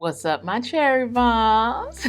What's up, my cherry bombs?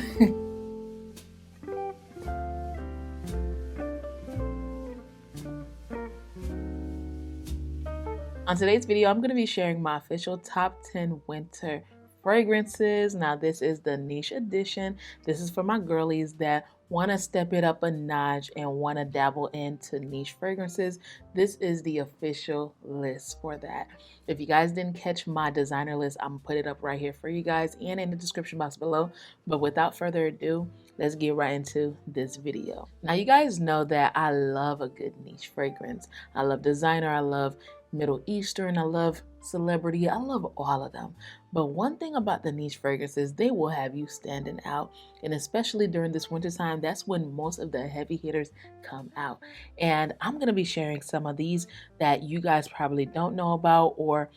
On today's video, I'm going to be sharing my official top 10 winter fragrances. Now, this is the niche edition. This is for my girlies that want to step it up a notch and want to dabble into niche fragrances. This is the official list for that. If you guys didn't catch my designer list, I'm going to put it up right here for you guys and in the description box below. But without further ado, let's get right into this video. Now, you guys know that I love a good niche fragrance. I love designer. I love Middle Eastern, I love celebrity, I love all of them. But one thing about the niche fragrances, they will have you standing out. And especially during this winter time, that's when most of the heavy hitters come out. And I'm going to be sharing some of these that you guys probably don't know about, or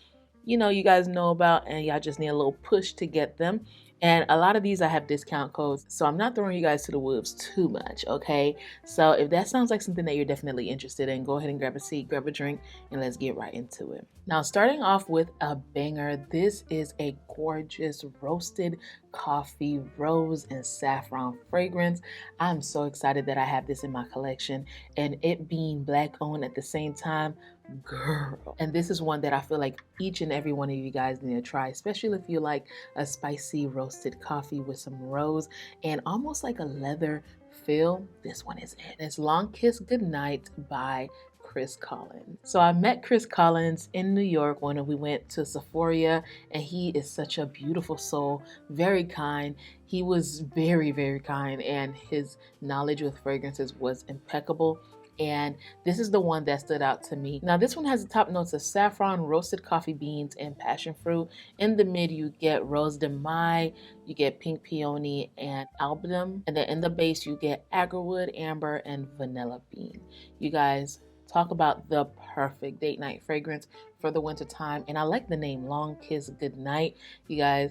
you guys know about and y'all just need a little push to get them. And a lot of these I have discount codes, so I'm not throwing you guys to the wolves too much, okay? So if that sounds like something that you're definitely interested in, go ahead and grab a seat, grab a drink, and let's get right into it. Now, starting off with a banger, this is a gorgeous roasted coffee, rose, and saffron fragrance. I'm so excited that I have this in my collection, and it being Black owned at the same time, girl. And this is one that I feel like each and every one of you guys need to try, especially if you like a spicy roasted coffee with some rose and almost like a leather feel. This one is it. It's Long Kiss Goodnight by Chris Collins. So I met Chris Collins in New York when we went to Sephora, and he is such a beautiful soul, very kind. He was very, very kind, and his knowledge with fragrances was impeccable. And this is the one that stood out to me. Now, this one has the top notes of saffron, roasted coffee beans, and passion fruit. In the mid, you get rose de mai, you get pink peony, and album. And then in the base, you get agarwood, amber, and vanilla bean. You guys, talk about the perfect date night fragrance for the winter time. And I like the name, Long Kiss Goodnight. You guys,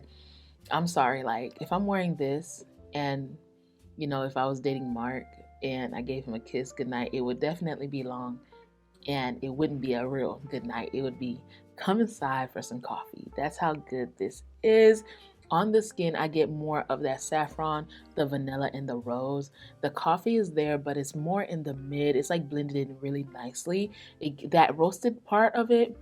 I'm sorry, like if I'm wearing this and if I was dating Mark and I gave him a kiss goodnight, it would definitely be long, and it wouldn't be a real good night. It would be come inside for some coffee. That's how good this is. On the skin, I get more of that saffron, the vanilla, and the rose. The coffee is there, but it's more in the mid. It's like blended in really nicely. That roasted part of it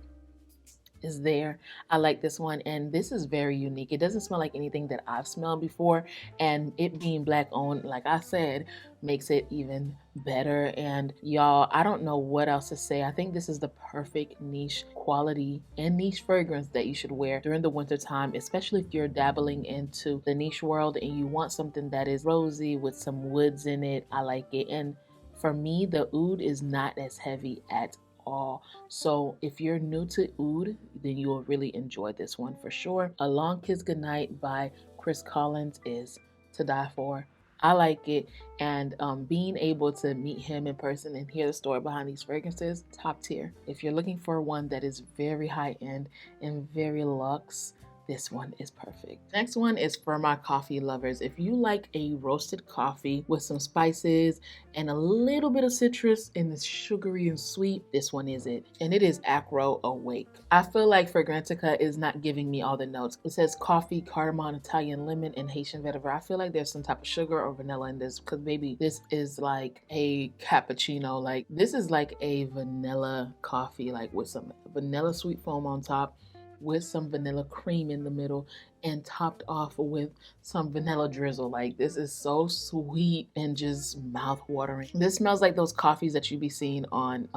is there. I like this one, and this is very unique. It doesn't smell like anything that I've smelled before, and it being Black owned, like I said, makes it even better. And y'all, I don't know what else to say. I think this is the perfect niche quality and niche fragrance that you should wear during the winter time, especially if you're dabbling into the niche world and you want something that is rosy with some woods in it. I like it. And for me, the oud is not as heavy at all. So if you're new to oud, then you will really enjoy this one for sure. A Long Kiss Goodnight by Chris Collins is to die for. I like it, and being able to meet him in person and hear the story behind these fragrances, top tier. If you're looking for one that is very high end and very luxe, this one is perfect. Next one is for my coffee lovers. If you like a roasted coffee with some spices and a little bit of citrus and it's sugary and sweet, this one is it. And it is Acro Awake. I feel like Fragrantica is not giving me all the notes. It says coffee, cardamom, Italian lemon, and Haitian vetiver. I feel like there's some type of sugar or vanilla in this, because maybe this is like a cappuccino. Like this is like a vanilla coffee, like with some vanilla sweet foam on top, with some vanilla cream in the middle, and topped off with some vanilla drizzle. Like this is so sweet and just mouth watering. This smells like those coffees that you be seeing on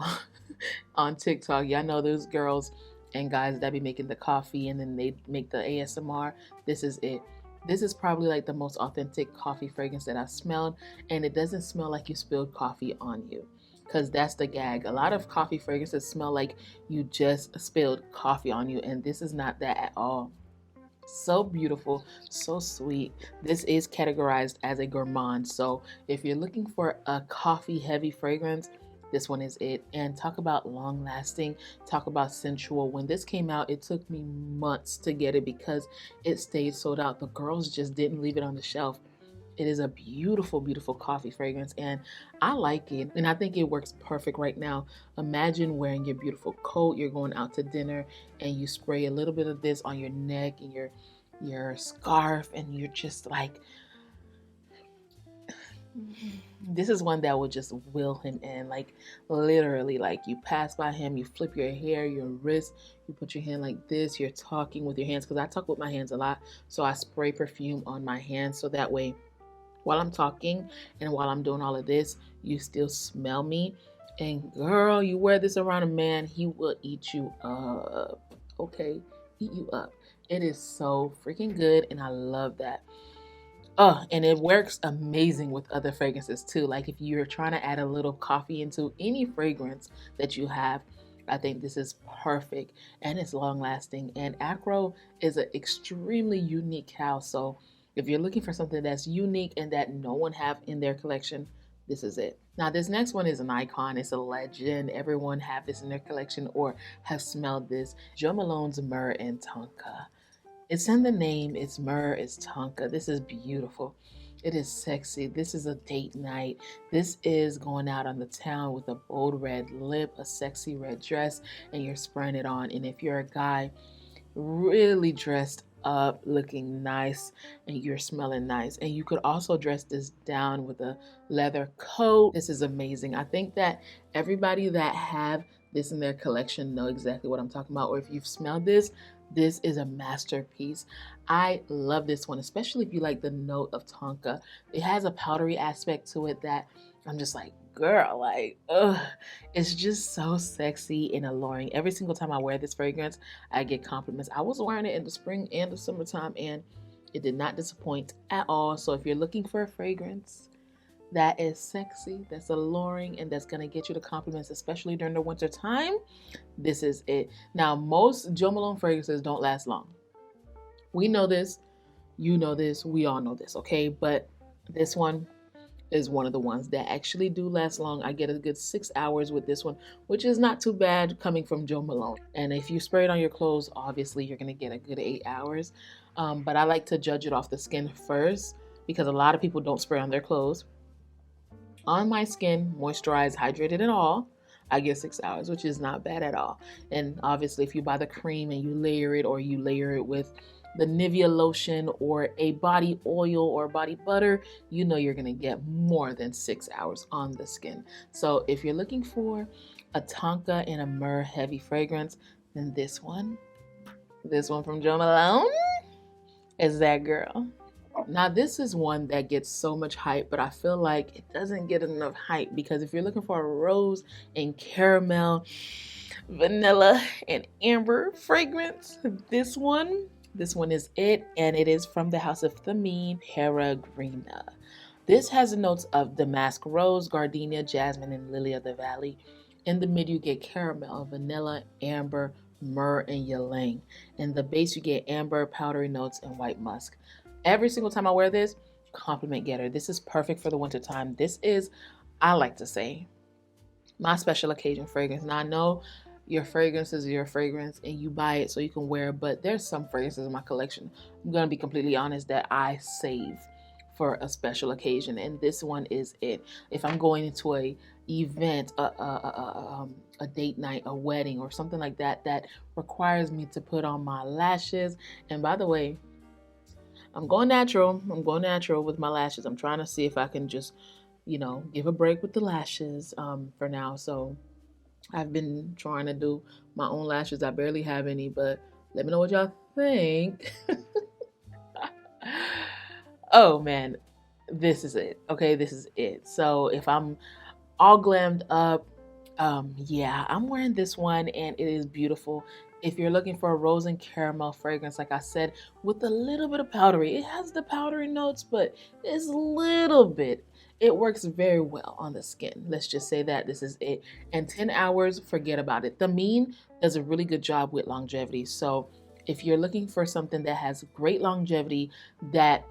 on TikTok. Y'all know those girls and guys that be making the coffee and then they make the ASMR. This is it. This is probably like the most authentic coffee fragrance that I've smelled, and it doesn't smell like you spilled coffee on you, because that's the gag. A lot of coffee fragrances smell like you just spilled coffee on you, and this is not that at all. So beautiful, so sweet. This is categorized as a gourmand, so if you're looking for a coffee heavy fragrance, this one is it. And talk about long lasting, talk about sensual. When this came out, it took me months to get it because it stayed sold out. The girls just didn't leave it on the shelf. It is a beautiful, beautiful coffee fragrance, and I like it, and I think it works perfect right now. Imagine wearing your beautiful coat, you're going out to dinner, and you spray a little bit of this on your neck and your scarf, and you're just like, this is one that would just will him in, like literally. Like you pass by him, you flip your hair, your wrist, you put your hand like this, you're talking with your hands, because I talk with my hands a lot, so I spray perfume on my hands so that way while I'm talking and while I'm doing all of this, you still smell me. And girl, you wear this around a man, he will eat you up. Okay, eat you up. It is so freaking good, and I love that. Oh, and it works amazing with other fragrances too. Like if you're trying to add a little coffee into any fragrance that you have, I think this is perfect, and it's long lasting. And Acro is an extremely unique house. So if you're looking for something that's unique and that no one have in their collection, this is it. Now this next one is an icon. It's a legend. Everyone have this in their collection or have smelled this. Jo Malone's Myrrh and Tonka. It's in the name. It's Myrrh, it's Tonka. This is beautiful. It is sexy. This is a date night. This is going out on the town with a bold red lip, a sexy red dress, and you're spraying it on. And if you're a guy really dressed up, looking nice, and you're smelling nice, and you could also dress this down with a leather coat. This is amazing. I think that everybody that have this in their collection know exactly what I'm talking about, or if you've smelled this, this is a masterpiece. I love this one, especially if you like the note of Tonka. It has a powdery aspect to it that I'm just like, girl, like, ugh. It's just so sexy and alluring. Every single time I wear this fragrance, I get compliments. I was wearing it in the spring and the summertime, and it did not disappoint at all. So if you're looking for a fragrance that is sexy, that's alluring, and that's gonna get you the compliments, especially during the winter time, this is it. Now, most Jo Malone fragrances don't last long. We know this, you know this, we all know this, okay? But this one is one of the ones that actually do last long. I get a good 6 hours with this one, which is not too bad coming from Jo Malone. And if you spray it on your clothes, obviously you're gonna get a good 8 hours. But I like to judge it off the skin first, because a lot of people don't spray on their clothes. On my skin, moisturized, hydrated and all, I get 6 hours, which is not bad at all. And obviously if you buy the cream and you layer it, or you layer it with the Nivea lotion or a body oil or body butter, you know you're gonna get more than 6 hours on the skin. So if you're looking for a Tonka and a Myrrh heavy fragrance, then this one from Jo Malone is that girl. Now this is one that gets so much hype, but I feel like it doesn't get enough hype, because if you're looking for a rose and caramel, vanilla and amber fragrance, this one is it, and it is from the house of Thameen Peregrina. This has the notes of damask rose, gardenia, jasmine, and lily of the valley. In the mid you get caramel, vanilla, amber, myrrh, and ylang. In the base you get amber, powdery notes, and white musk. Every single time I wear this, compliment getter. This is perfect for the winter time. This is, I like to say, my special occasion fragrance. Now I know your fragrance is your fragrance and you buy it so you can wear it, but there's some fragrances in my collection, I'm gonna be completely honest, that I save for a special occasion, and this one is it. If I'm going into a event, a date night, a wedding, or something like that that requires me to put on my lashes, and by the way, I'm going natural with my lashes. I'm trying to see if I can just, give a break with the lashes for now. So I've been trying to do my own lashes. I barely have any, but let me know what y'all think. Oh man, this is it. Okay, this is it. So if I'm all glammed up, yeah, I'm wearing this one and it is beautiful. If you're looking for a rose and caramel fragrance, like I said, with a little bit of powdery, it has the powdery notes, but it's a little bit. It works very well on the skin. Let's just say that this is it. And 10 hours, forget about it. Thameen does a really good job with longevity. So if you're looking for something that has great longevity, that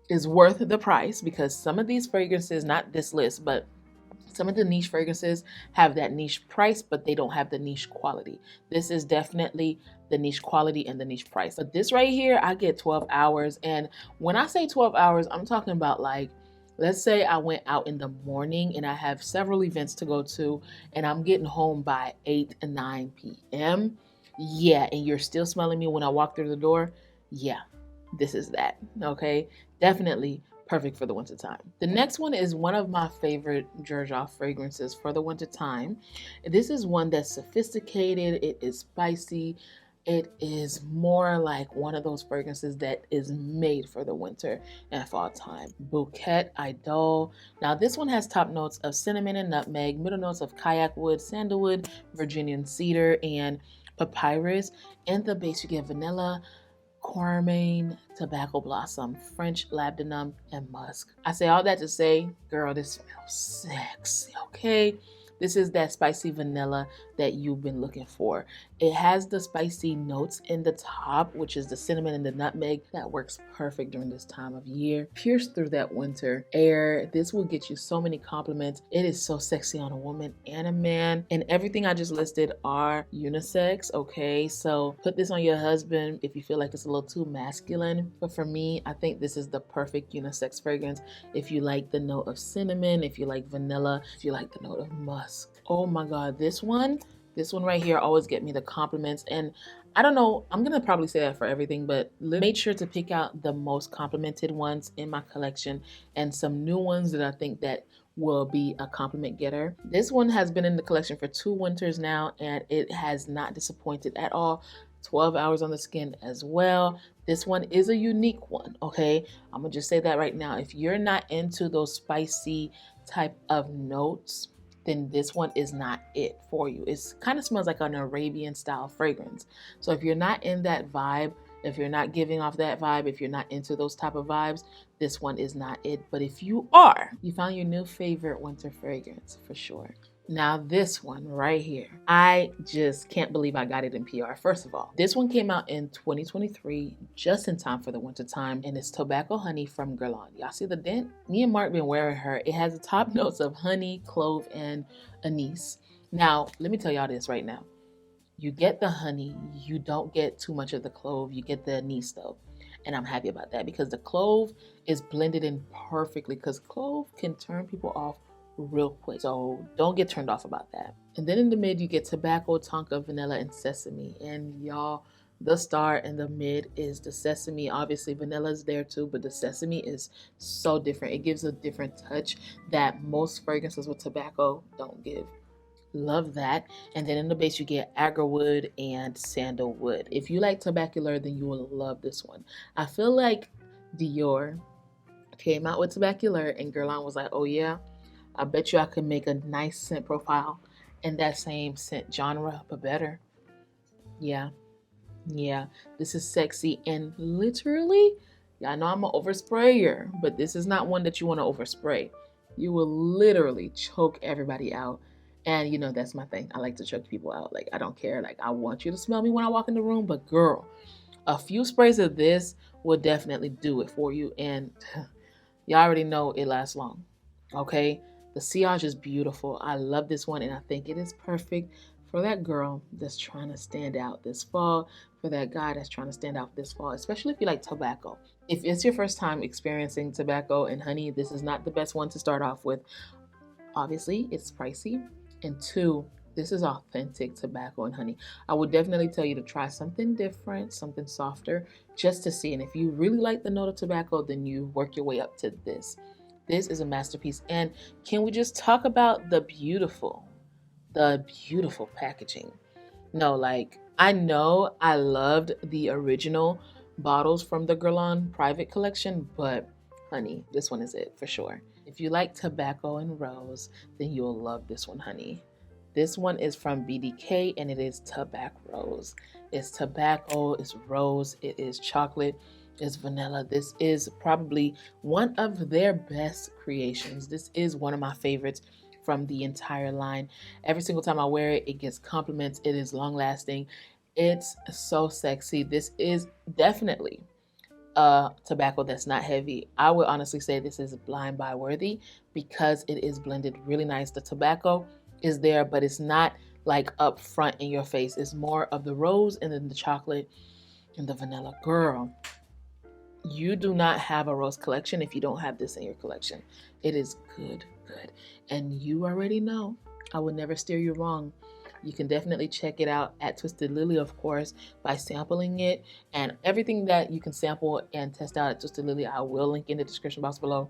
is worth the price, because some of these fragrances, not this list, but some of the niche fragrances have that niche price, but they don't have the niche quality. This is definitely the niche quality and the niche price. But this right here, I get 12 hours. And when I say 12 hours, I'm talking about, like, let's say I went out in the morning and I have several events to go to and I'm getting home by 8 and 9 p.m. Yeah, and you're still smelling me when I walk through the door. Yeah, this is that. Okay, definitely perfect for the winter time. The next one is one of my favorite Xerjoff fragrances for the winter time. This is one that's sophisticated, it is spicy, it is more like one of those fragrances that is made for the winter and fall time. Bouquette Idol. Now this one has top notes of cinnamon and nutmeg, middle notes of kayak wood, sandalwood, Virginian cedar, and papyrus. In the base you get vanilla, cormane, tobacco blossom, French labdanum, and musk. I say all that to say, girl, this smells sexy, okay? This is that spicy vanilla that you've been looking for. It has the spicy notes in the top, which is the cinnamon and the nutmeg. That works perfect during this time of year. Pierce through that winter air. This will get you so many compliments. It is so sexy on a woman and a man. And everything I just listed are unisex, okay? So put this on your husband if you feel like it's a little too masculine. But for me, I think this is the perfect unisex fragrance. If you like the note of cinnamon, if you like vanilla, if you like the note of musk. Oh my God, this one right here always get me the compliments. And I don't know, I'm gonna probably say that for everything, but make sure to pick out the most complimented ones in my collection and some new ones that I think that will be a compliment getter. This one has been in the collection for 2 winters now, and it has not disappointed at all. 12 hours on the skin as well. This one is a unique one, okay? I'm gonna just say that right now. If you're not into those spicy type of notes, then this one is not it for you. It kind of smells like an Arabian style fragrance. So if you're not in that vibe, if you're not giving off that vibe, if you're not into those type of vibes, this one is not it. But if you are, you found your new favorite winter fragrance for sure. Now this one right here, I just can't believe I got it in PR. First of all, this one came out in 2023, just in time for the winter time, and it's Tobacco Honey from Guerlain. Y'all see the dent? Me and Mark been wearing her. It has the top notes of honey, clove, and anise. Now, let me tell y'all this right now. You get the honey, you don't get too much of the clove, you get the anise though. And I'm happy about that because the clove is blended in perfectly, because clove can turn people off real quick. So don't get turned off about that. And then in the mid, you get tobacco, tonka, vanilla, and sesame. And y'all, the star in the mid is the sesame. Obviously, vanilla is there too, but the sesame is so different. It gives a different touch that most fragrances with tobacco don't give. Love that. And then in the base, you get agarwood and sandalwood. If you like Tabacular, then you will love this one. I feel like Dior came out with Tabacular and Guerlain was like, oh yeah, I bet you I could make a nice scent profile in that same scent genre, but better. Yeah, this is sexy. And literally, y'all know I'm an oversprayer, but this is not one that you want to overspray. You will literally choke everybody out. And you know, that's my thing. I like to choke people out. Like, I don't care. Like, I want you to smell me when I walk in the room, but girl, a few sprays of this will definitely do it for you. And y'all already know it lasts long, okay? The sillage is beautiful. I love this one, and I think it is perfect for that girl that's trying to stand out this fall, for that guy that's trying to stand out this fall, especially if you like tobacco. If it's your first time experiencing tobacco and honey, this is not the best one to start off with. Obviously, it's pricey. And 2, this is authentic tobacco and honey. I would definitely tell you to try something different, something softer, just to see. And if you really like the note of tobacco, then you work your way up to this. This is a masterpiece. And can we just talk about the beautiful packaging? No, like, I know I loved the original bottles from the Guerlain private collection, but honey, this one is it for sure. If you like tobacco and rose, then you'll love this one, honey. This one is from BDK and it is Tobacco Rose. It's tobacco, it's rose, it is chocolate, it's vanilla. This is probably one of their best creations. This is one of my favorites from the entire line. Every single time I wear it, it gets compliments. It is long lasting. It's so sexy. This is definitely tobacco that's not heavy. I would honestly say this is blind buy worthy because it is blended really nice. The tobacco is there, but it's not like up front in your face. It's more of the rose and then the chocolate and the vanilla. Girl, you do not have a rose collection if you don't have this in your collection. It is good. And you already know I would never steer you wrong You can definitely check it out at Twisted Lily, of course, by sampling it. And everything that you can sample and test out at Twisted Lily, I will link in the description box below.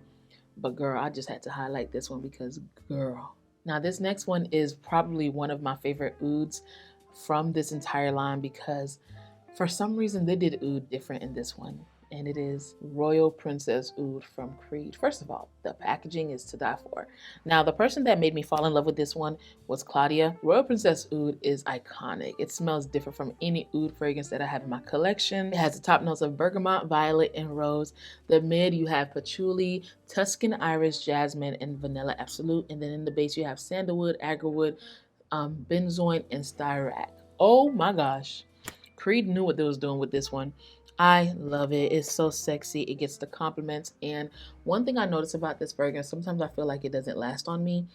But girl, I just had to highlight this one because girl. Now this next one is probably one of my favorite ouds from this entire line because for some reason they did oud different in this one. And it is Royal Princess Oud from Creed. First of all, the packaging is to die for. Now, the person that made me fall in love with this one was Claudia. Royal Princess Oud is iconic. It smells different from any oud fragrance that I have in my collection. It has the top notes of bergamot, violet, and rose. The mid, you have patchouli, Tuscan iris, jasmine, and vanilla absolute. And then in the base, you have sandalwood, agarwood, benzoin, and styrac. Oh my gosh. Creed knew what they was doing with this one. I love it. It's so sexy. It gets the compliments. And one thing I notice about this fragrance, sometimes I feel like it doesn't last on me,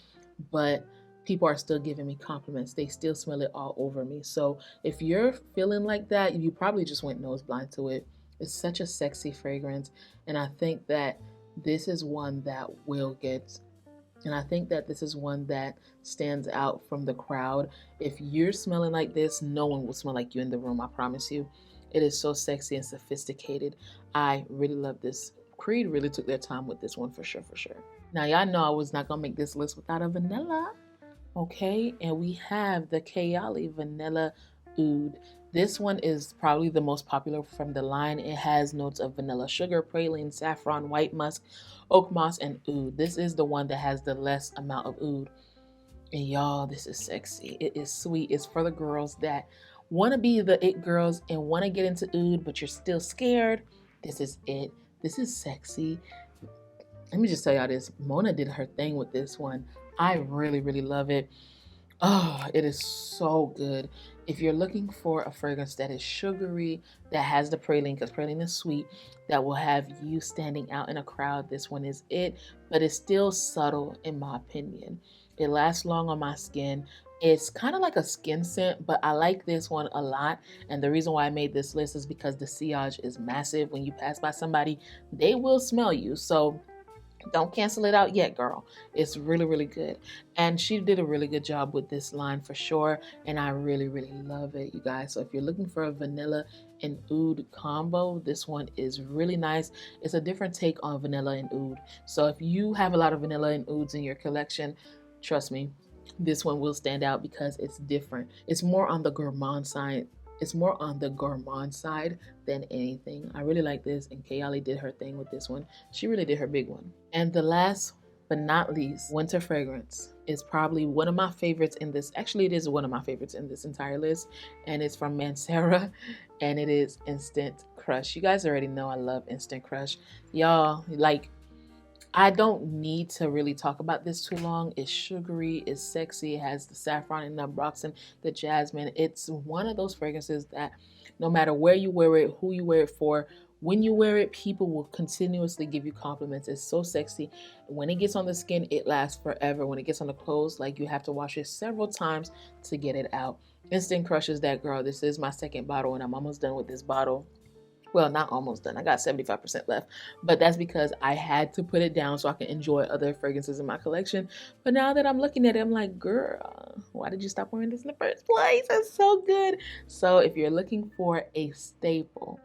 but people are still giving me compliments. They still smell it all over me. So if you're feeling like that, you probably just went nose blind to it. It's such a sexy fragrance. And I think that this is one that will get, and I think that this is one that stands out from the crowd. If you're smelling like this, no one will smell like you in the room, I promise you. It is so sexy and sophisticated. I really love this. Creed really took their time with this one for sure, for sure. Now, y'all know I was not going to make this list without a vanilla. Okay, and we have the Kayle Vanilla Oud. This one is probably the most popular from the line. It has notes of vanilla sugar, praline, saffron, white musk, oak moss, and oud. This is the one that has the less amount of oud. And y'all, this is sexy. It is sweet. It's for the girls that want to be the it girls and want to get into oud, but you're still scared. This is it. This is sexy. Let me just tell y'all this. Mona did her thing with this one. I really, really love it. Oh, it is so good. If you're looking for a fragrance that is sugary, that has the praline, because praline is sweet, that will have you standing out in a crowd, this one is it. But it's still subtle, in my opinion. It lasts long on my skin. It's kind of like a skin scent, but I like this one a lot. And the reason why I made this list is because the sillage is massive. When you pass by somebody, they will smell you. So don't cancel it out yet, girl. It's really, really good. And she did a really good job with this line for sure. And I really, really love it, you guys. So if you're looking for a vanilla and oud combo, this one is really nice. It's a different take on vanilla and oud. So if you have a lot of vanilla and ouds in your collection, trust me, this one will stand out because it's different. It's more on the gourmand side. It's more on the gourmand side than anything. I really like this, and Kayle did her thing with this one. She really did her big one. And the last but not least, winter fragrance is probably one of my favorites in this. Actually, it is one of my favorites in this entire list, and it's from Manera, and it is Instant Crush. You guys already know I love Instant Crush. Y'all, like, I don't need to really talk about this too long. It's sugary, it's sexy, it has the saffron and the nabroxen, the jasmine. It's one of those fragrances that no matter where you wear it, who you wear it for, when you wear it, people will continuously give you compliments. It's so sexy. When it gets on the skin, it lasts forever. When it gets on the clothes, like, you have to wash it several times to get it out. Instant Crush is that girl. This is my second bottle, and I'm almost done with this bottle. Well, not almost done. I got 75% left, but that's because I had to put it down so I can enjoy other fragrances in my collection. But now that I'm looking at it, I'm like, girl, why did you stop wearing this in the first place? It's so good. So if you're looking for a staple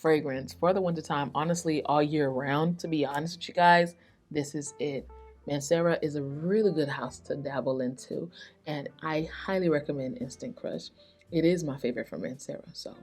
fragrance for the wintertime, honestly, all year round, to be honest with you guys, this is it. Manera is a really good house to dabble into, and I highly recommend Instant Crush. It is my favorite from Manera, so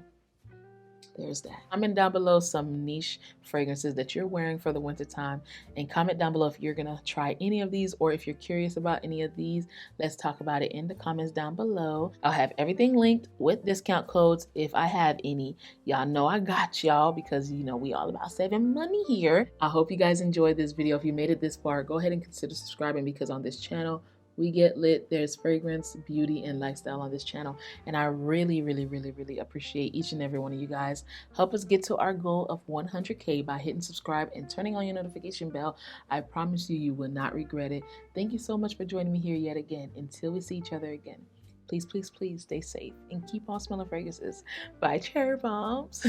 there's that. Comment down below some niche fragrances that you're wearing for the winter time, and comment down below if you're gonna try any of these, or if you're curious about any of these. Let's talk about it in the comments down below. I'll have everything linked with discount codes if I have any. Y'all know I got y'all, because you know we all about saving money here. I hope you guys enjoyed this video. If you made it this far, go ahead and consider subscribing, because on this channel we get lit. There's fragrance, beauty, and lifestyle on this channel. And I really, really, really, really appreciate each and every one of you guys. Help us get to our goal of 100K by hitting subscribe and turning on your notification bell. I promise you, you will not regret it. Thank you so much for joining me here yet again. Until we see each other again, please, please, please stay safe and keep on smelling fragrances. Bye, cherry bombs.